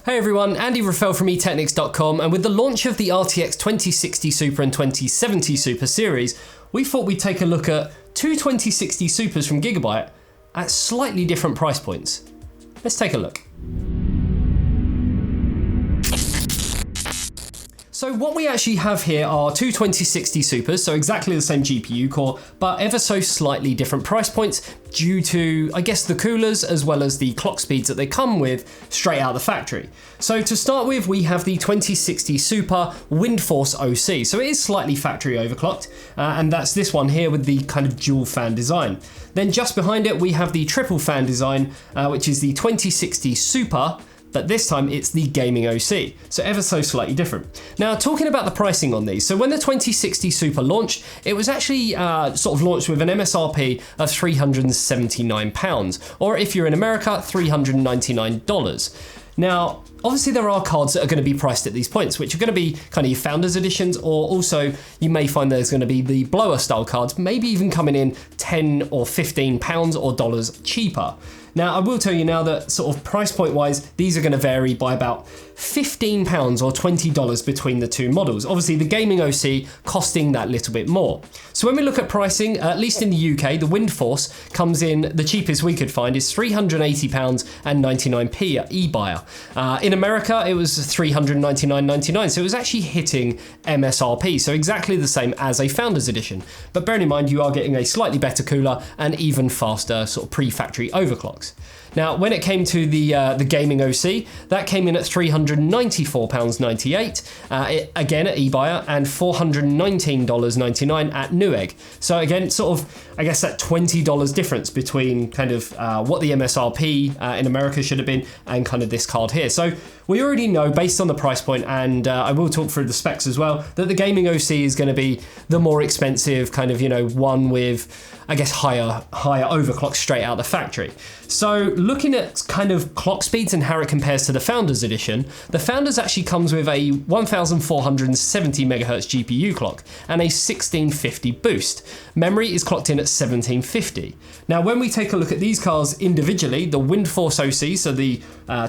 Hey everyone, Andy Raffel from eTechnics.com, and with the launch of the RTX 2060 Super and 2070 Super series, we thought we'd take a look at two 2060 Supers from Gigabyte at slightly different price points. Let's take a look. So what we actually have here are two 2060 Supers, so exactly the same GPU core, but ever so slightly different price points due to, I guess, the coolers as well as the clock speeds that they come with straight out of the factory. So to start with, we have the 2060 Super WINDFORCE OC. So it is slightly factory overclocked, and that's this one here with the kind of dual fan design. Then just behind it, we have the triple fan design, which is the 2060 Super, but this time it's the gaming OC, so ever so slightly different. Now, talking about the pricing on these, so when the 2060 Super launched, it was actually sort of launched with an MSRP of £379, or if you're in America, $399. Now, obviously there are cards that are going to be priced at these points, which are going to be kind of your Founders Editions, or also you may find there's going to be the blower style cards, maybe even coming in £10 or £15 or dollars cheaper. Now, I will tell you now that sort of price point wise, these are going to vary by about £15 or $20 between the two models. Obviously, the gaming OC costing that little bit more. So when we look at pricing, at least in the UK, the WINDFORCE comes in, the cheapest we could find is £380 and 99p at eBuyer. In America, it was $399.99, so it was actually hitting MSRP, so exactly the same as a Founders Edition. But bearing in mind, you are getting a slightly better cooler and even faster sort of pre-factory overclocks. Now, when it came to the gaming OC, that came in at £394.98, again at eBuyer, and $419.99 at Newegg. So again, sort of, I guess that $20 difference between kind of what the MSRP in America should have been and kind of this card here. So we already know, based on the price point, and I will talk through the specs as well, that the gaming OC is going to be the more expensive kind of, one with, I guess, higher overclock straight out the factory. So looking at kind of clock speeds and how it compares to the Founders Edition, the Founders actually comes with a 1470 MHz GPU clock and a 1650 boost. Memory is clocked in at 1750. Now, when we take a look at these cards individually, the WINDFORCE OC, so the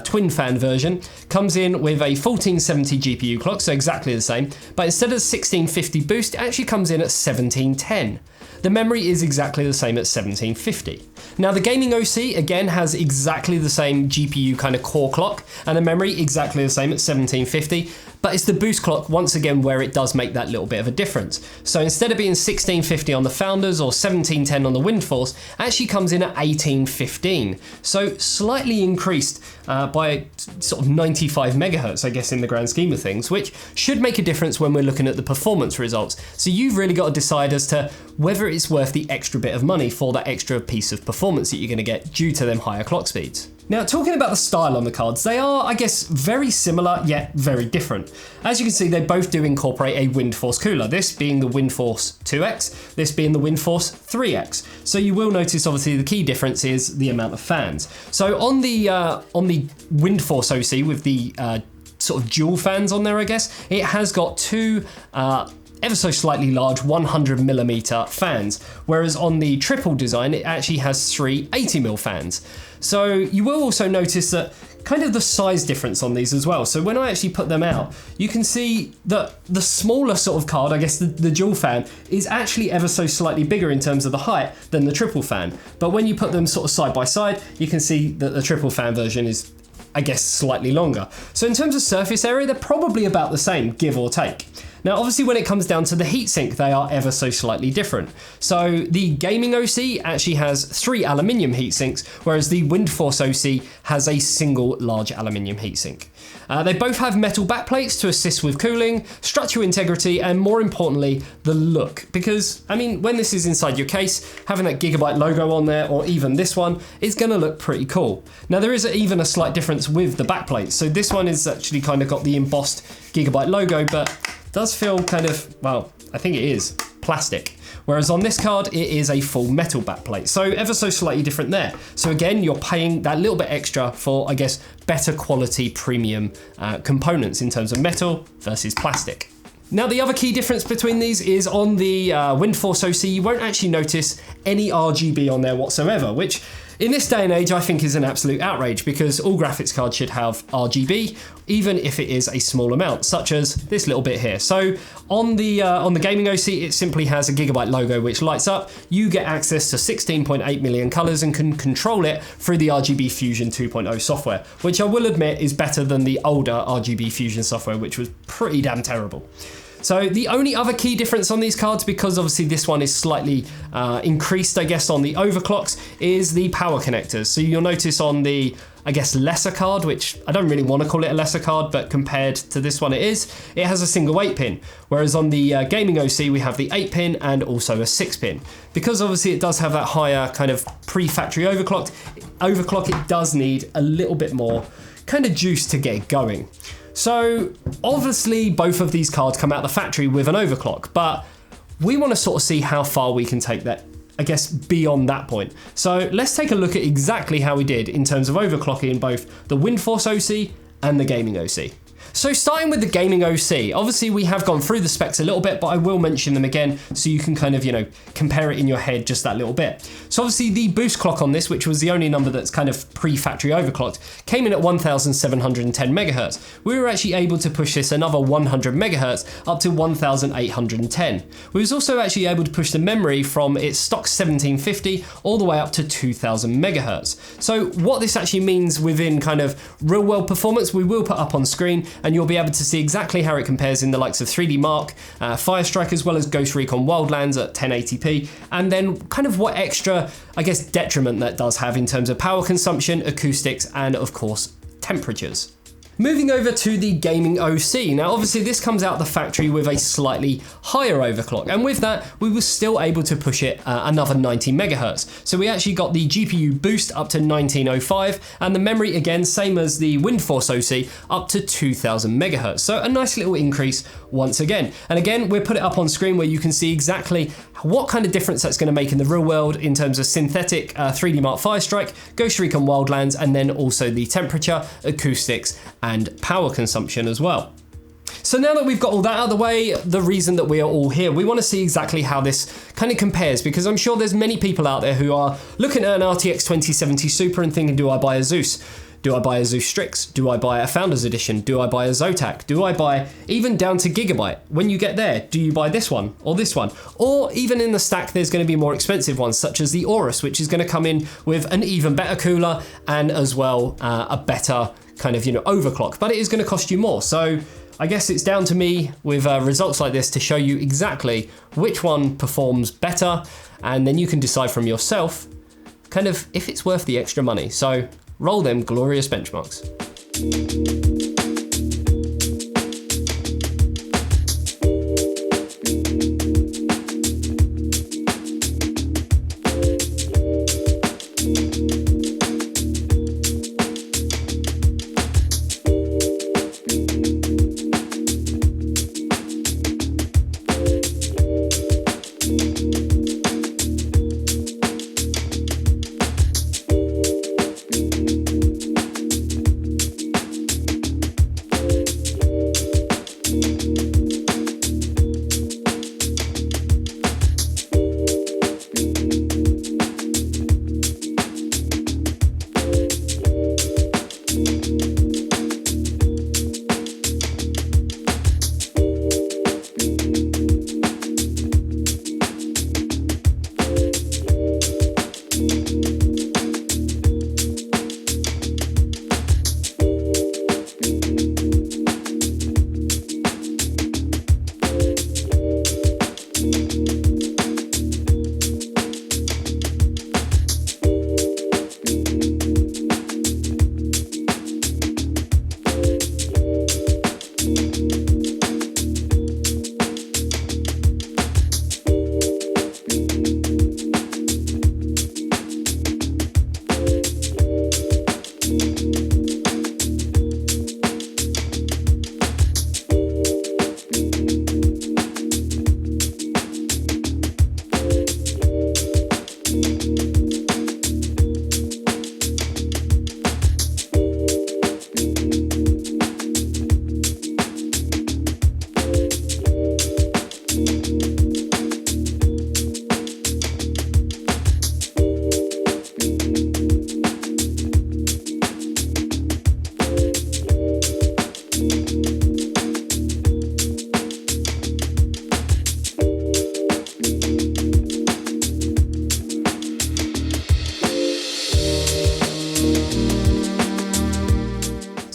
twin fan version, comes in with a 1470 GPU clock, so exactly the same, but instead of 1650 boost, it actually comes in at 1710. The memory is exactly the same at 1750. Now, the gaming OC again has exactly the same GPU kind of core clock, and the memory exactly the same at 1750, but it's the boost clock once again where it does make that little bit of a difference. So instead of being 1650 on the Founders or 1710 on the WINDFORCE, it actually comes in at 1815. So slightly increased by sort of 95 megahertz, I guess, in the grand scheme of things, which should make a difference when we're looking at the performance results. So you've really got to decide as to whether it's worth the extra bit of money for that extra piece of performance that you're going to get due to them higher clock speeds. Now, talking about the style on the cards, they are, I guess, very similar yet very different. As you can see, they both do incorporate a WINDFORCE cooler, this being the WINDFORCE 2X, this being the WINDFORCE 3X. So you will notice, obviously, the key difference is the amount of fans. So on the WINDFORCE OC with the sort of dual fans on there, I guess, it has got two ever so slightly large 100mm fans, whereas on the triple design, it actually has three 80mm fans. So you will also notice that kind of the size difference on these as well. So when I actually put them out, you can see that the smaller sort of card, I guess the dual fan, is actually ever so slightly bigger in terms of the height than the triple fan. But when you put them sort of side by side, you can see that the triple fan version is, I guess, slightly longer. So in terms of surface area, they're probably about the same, give or take. Now, obviously, when it comes down to the heatsink, they are ever so slightly different. So the gaming OC actually has 3 aluminium heatsinks, whereas the WINDFORCE OC has a single large aluminium heatsink. They both have metal backplates to assist with cooling, structural integrity, and more importantly, the look. Because, I mean, when this is inside your case, having that Gigabyte logo on there, or even this one, is going to look pretty cool. Now, there is even a slight difference with the backplates. So this one is actually kind of got the embossed Gigabyte logo, but does feel kind of, well, I think it is plastic. Whereas on this card, it is a full metal backplate. So ever so slightly different there. So again, you're paying that little bit extra for, I guess, better quality premium components in terms of metal versus plastic. Now, the other key difference between these is on the WINDFORCE OC, you won't actually notice any RGB on there whatsoever, which in this day and age, I think is an absolute outrage because all graphics cards should have RGB, even if it is a small amount, such as this little bit here. So on the gaming OC, it simply has a Gigabyte logo which lights up. You get access to 16.8 million colors and can control it through the RGB Fusion 2.0 software, which I will admit is better than the older RGB Fusion software, which was pretty damn terrible. So the only other key difference on these cards, because obviously this one is slightly increased, I guess, on the overclocks, is the power connectors. So you'll notice on the, I guess, lesser card, which I don't really want to call it a lesser card, but compared to this one it has a single 8-pin. Whereas on the gaming OC, we have the 8-pin and also a 6-pin. Because obviously it does have that higher kind of pre-factory overclock, it does need a little bit more kind of juice to get it going. So obviously both of these cards come out the factory with an overclock, but we want to sort of see how far we can take that, I guess, beyond that point. So let's take a look at exactly how we did in terms of overclocking in both the WINDFORCE OC and the gaming OC. So starting with the gaming OC, obviously we have gone through the specs a little bit, but I will mention them again so you can kind of, compare it in your head just that little bit. So obviously the boost clock on this, which was the only number that's kind of pre-factory overclocked, came in at 1710 megahertz. We were actually able to push this another 100 megahertz up to 1810. We was also actually able to push the memory from its stock 1750 all the way up to 2000 megahertz. So what this actually means within kind of real world performance, we will put up on screen, and you'll be able to see exactly how it compares in the likes of 3D Mark, Firestrike, as well as Ghost Recon Wildlands at 1080p, and then kind of what extra, I guess, detriment that does have in terms of power consumption, acoustics, and of course, temperatures. Moving over to the gaming OC. Now obviously this comes out the factory with a slightly higher overclock, and with that we were still able to push it another 90 megahertz. So we actually got the GPU boost up to 1905 and the memory, again same as the WINDFORCE OC, up to 2000 megahertz. So a nice little increase once again. And again, we'll put it up on screen where you can see exactly what kind of difference that's going to make in the real world in terms of synthetic 3D Mark Firestrike, Ghost Recon Wildlands, and then also the temperature, acoustics, and power consumption as well. So now that we've got all that out of the way, the reason that we are all here, we want to see exactly how this kind of compares, because I'm sure there's many people out there who are looking at an RTX 2070 Super and thinking, do I buy a Zeus? Do I buy a Zeus Strix? Do I buy a Founders Edition? Do I buy a Zotac? Do I buy, even down to Gigabyte? When you get there, do you buy this one or this one? Or even in the stack, there's going to be more expensive ones, such as the Aorus, which is going to come in with an even better cooler and as well a better kind of, overclock, but it is going to cost you more. So I guess it's down to me with results like this to show you exactly which one performs better, and then you can decide from yourself kind of if it's worth the extra money. So roll them glorious benchmarks.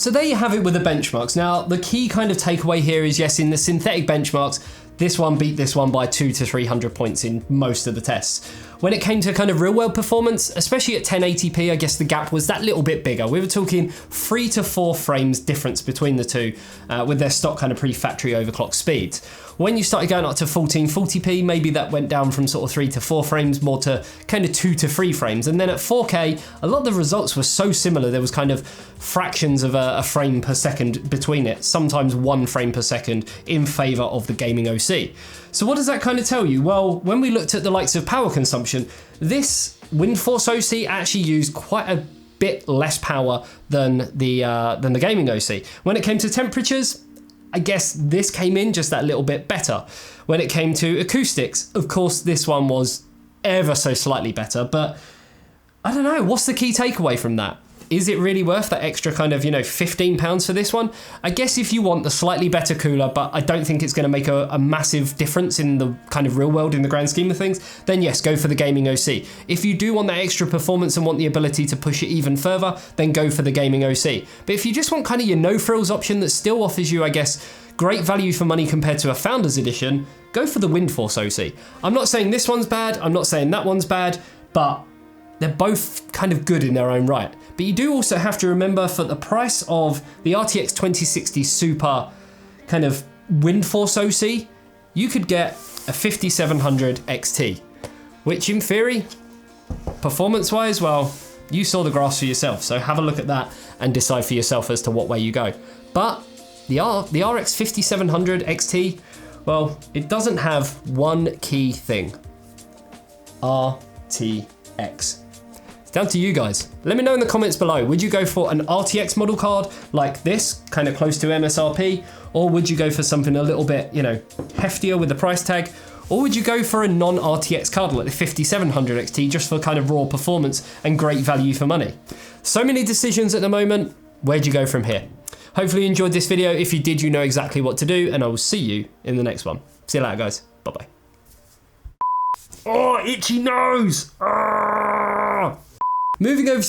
So there you have it with the benchmarks. Now, the key kind of takeaway here is, yes, in the synthetic benchmarks, this one beat this one by 200 to 300 points in most of the tests. When it came to kind of real world performance, especially at 1080p, I guess the gap was that little bit bigger. We were talking 3 to 4 frames difference between the two with their stock kind of pre-factory overclock speeds. When you started going up to 1440p, maybe that went down from sort of 3 to 4 frames more to kind of 2 to 3 frames. And then at 4K, a lot of the results were so similar. There was kind of fractions of a frame per second between it, sometimes 1 frame per second in favor of the gaming OC. So what does that kind of tell you? Well, when we looked at the likes of power consumption, this WINDFORCE OC actually used quite a bit less power than the gaming OC. When it came to temperatures, I guess this came in just that little bit better. When it came to acoustics, of course, this one was ever so slightly better, but I don't know, what's the key takeaway from that? Is it really worth that extra kind of, £15 for this one? I guess if you want the slightly better cooler, but I don't think it's going to make a massive difference in the kind of real world in the grand scheme of things, then yes, go for the gaming OC. If you do want that extra performance and want the ability to push it even further, then go for the gaming OC. But if you just want kind of your no frills option that still offers you, I guess, great value for money compared to a Founders Edition, go for the WINDFORCE OC. I'm not saying this one's bad, I'm not saying that one's bad, but they're both kind of good in their own right. But you do also have to remember, for the price of the RTX 2060 Super kind of WINDFORCE OC, you could get a 5700 XT, which in theory, performance-wise, well, you saw the graphs for yourself. So have a look at that and decide for yourself as to what way you go. But the RX 5700 XT, well, it doesn't have one key thing: RTX. Down to you guys. Let me know in the comments below. Would you go for an RTX model card like this, kind of close to MSRP? Or would you go for something a little bit, heftier with the price tag? Or would you go for a non-RTX card like the 5700 XT just for kind of raw performance and great value for money? So many decisions at the moment. Where'd you go from here? Hopefully you enjoyed this video. If you did, you know exactly what to do, and I will see you in the next one. See you later, guys. Bye-bye. Oh, itchy nose! Ah! Moving over.